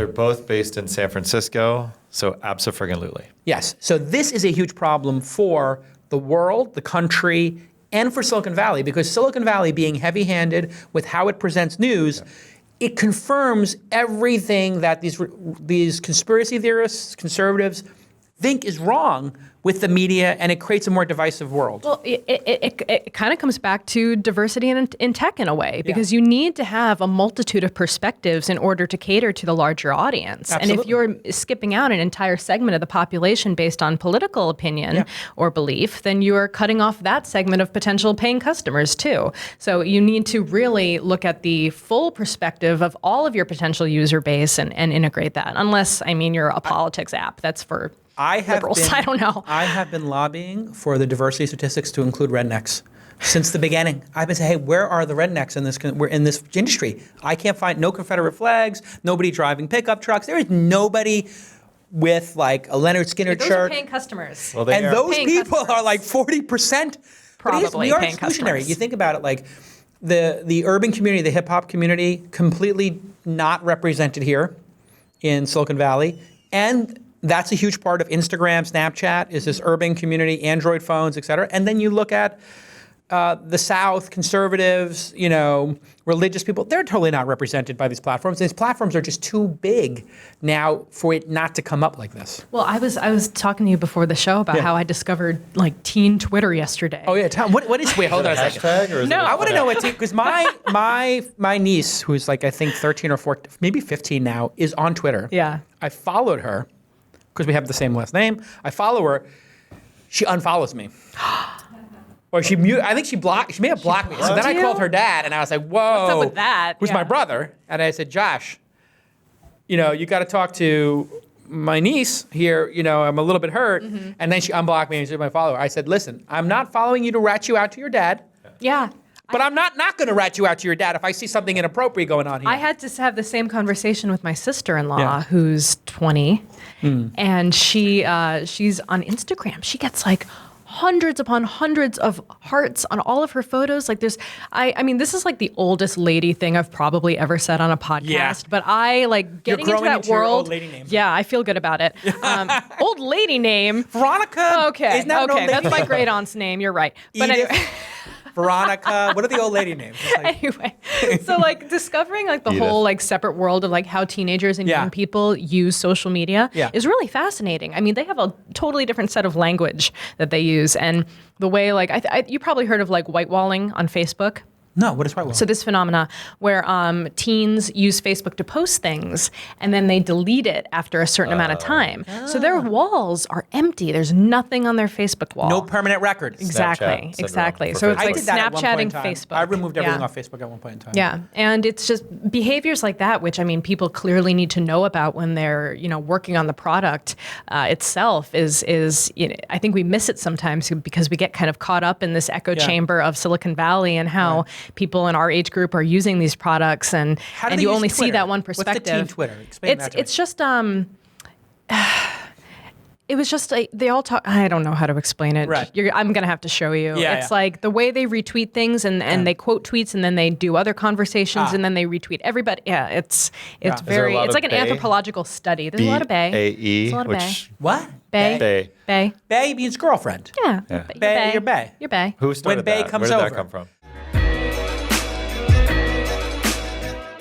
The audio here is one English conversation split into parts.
They're both based in San Francisco, so abso-friggin-lutely. Yes. So this is a huge problem for the world, the country, and for Silicon Valley, because Silicon Valley, being heavy-handed with how it presents news, it confirms everything that these conspiracy theorists, conservatives, think is wrong with the media, and it creates a more divisive world. Well, it kind of comes back to diversity in tech in a way, because you need to have a multitude of perspectives in order to cater to the larger audience. Absolutely. And if you're skipping out an entire segment of the population based on political opinion or belief, then you're cutting off that segment of potential paying customers too. So you need to really look at the full perspective of all of your potential user base and integrate that. Unless, I mean, you're a politics app. That's for liberals. I don't know. I have been lobbying for the diversity statistics to include rednecks since the beginning. I've been saying, hey, where are the rednecks in this? We're in this industry. I can't find no Confederate flags, nobody driving pickup trucks. There is nobody with like a Leonard Skinner Those shirt. are paying customers. Well, And those Paying people customers. are like 40%. Probably we are paying exclusionary. customers. You think about it, like the urban community, the hip hop community, completely not represented here in Silicon Valley, and that's a huge part of Instagram, Snapchat, is this urban community, Android phones, et cetera. And then you look at the South, conservatives, religious people, they're totally not represented by these platforms. These platforms are just too big now for it not to come up like this. Well, I was talking to you before the show about how I discovered like teen Twitter yesterday. Oh yeah, what is, wait, hold on a second. Hashtag, or is No. it I want to know what, because my niece, who's like, I think 13 or 14, maybe 15 now, is on Twitter. Yeah. I followed her, because we have the same last name. I follow her. She unfollows me. Or I think she may have blocked me. So then I called her dad, and I was like, whoa. What's up with that? Who's Yeah. my brother? And I said, Josh, you got to talk to my niece here. I'm a little bit hurt. Mm-hmm. And then she unblocked me and she's my follower. I said, listen, I'm not following you to rat you out to your dad. Yeah. But I'm not going to rat you out to your dad if I see something inappropriate going on here. I had to have the same conversation with my sister-in-law, Yeah. who's 20, and she's on Instagram. She gets like hundreds upon hundreds of hearts on all of her photos. Like I mean, this is like the oldest lady thing I've probably ever said on a podcast. Yeah. But I like getting into growing that into your world. old lady name. Yeah, I feel good about it. Old lady name. Veronica. Okay, Isn't that an old lady that's my name? great aunt's name. You're right. But Edith, anyway. Veronica. What are the old lady names? It's like- Anyway, so like discovering like the Edith. whole like separate world of like how teenagers and Yeah. young people use social media Yeah. is really fascinating. I mean, they have a totally different set of language that they use, and the way like you probably heard of like whitewalling on Facebook. No, what is whitewall? So this phenomena where teens use Facebook to post things and then they delete it after a certain amount of time. So their walls are empty. There's nothing on their Facebook wall. no permanent records. Exactly. Snapchat syndrome Exactly. for So it's Facebook. I like did that at one point in Snapchatting time. Facebook. I removed everything Yeah. off Facebook at one point in time. Yeah, and it's just behaviors like that, which I mean, people clearly need to know about when they're working on the product itself. Is I think we miss it sometimes because we get kind of caught up in this echo chamber of Silicon Valley and how people in our age group are using these products, and How do they you use only see Twitter? that one What's the perspective. teen Twitter? Explain that to me. It's just it was just they all talk. I don't know how to explain it. Right. I'm gonna have to show you. Yeah, It's yeah. like the way they retweet things and they quote tweets and then they do other conversations and then they retweet everybody. Yeah, it's Is there a very. lot It's of like an bay? anthropological study. There's a lot of bay. B-A-E, There's a lot of which What? bay. Bay. Bay. Bay means girlfriend. Yeah. Yeah. You're Bay, you're bay. You're bay. Who started Bay that? comes Where did over. that come from?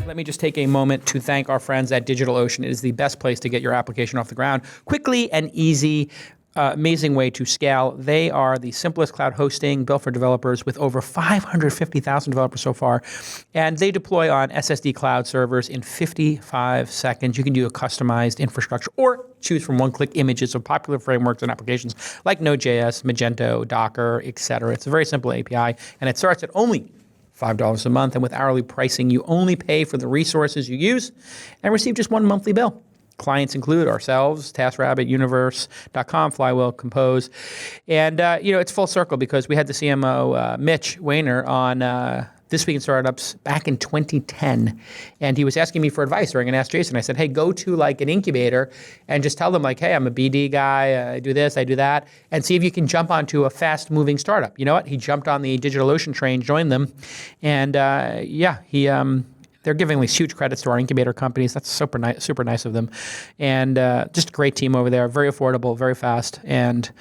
Let me just take a moment to thank our friends at DigitalOcean. It is the best place to get your application off the ground quickly and easy. Amazing way to scale. They are the simplest cloud hosting built for developers with over 550,000 developers so far. And they deploy on SSD cloud servers in 55 seconds. You can do a customized infrastructure or choose from one-click images of popular frameworks and applications like Node.js, Magento, Docker, etc. It's a very simple API, and it starts at only $5 a month. And with hourly pricing, you only pay for the resources you use and receive just one monthly bill. Clients include ourselves, TaskRabbit, Universe.com, Flywheel, Compose. And, it's full circle because we had the CMO, Mitch Weiner, on This Week in Startups back in 2010. And he was asking me for advice during an Ask Jason. I said, hey, go to like an incubator and just tell them like, hey, I'm a BD guy. I do this, I do that. And see if you can jump onto a fast moving startup. You know what? He jumped on the DigitalOcean train, joined them. And he they're giving these huge credits to our incubator companies. That's super nice of them. And just a great team over there. Very affordable, very fast, and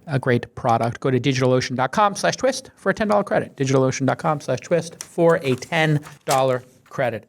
a great product. Go to digitalocean.com/twist for a $10 credit. digitalocean.com/twist for a $10 credit.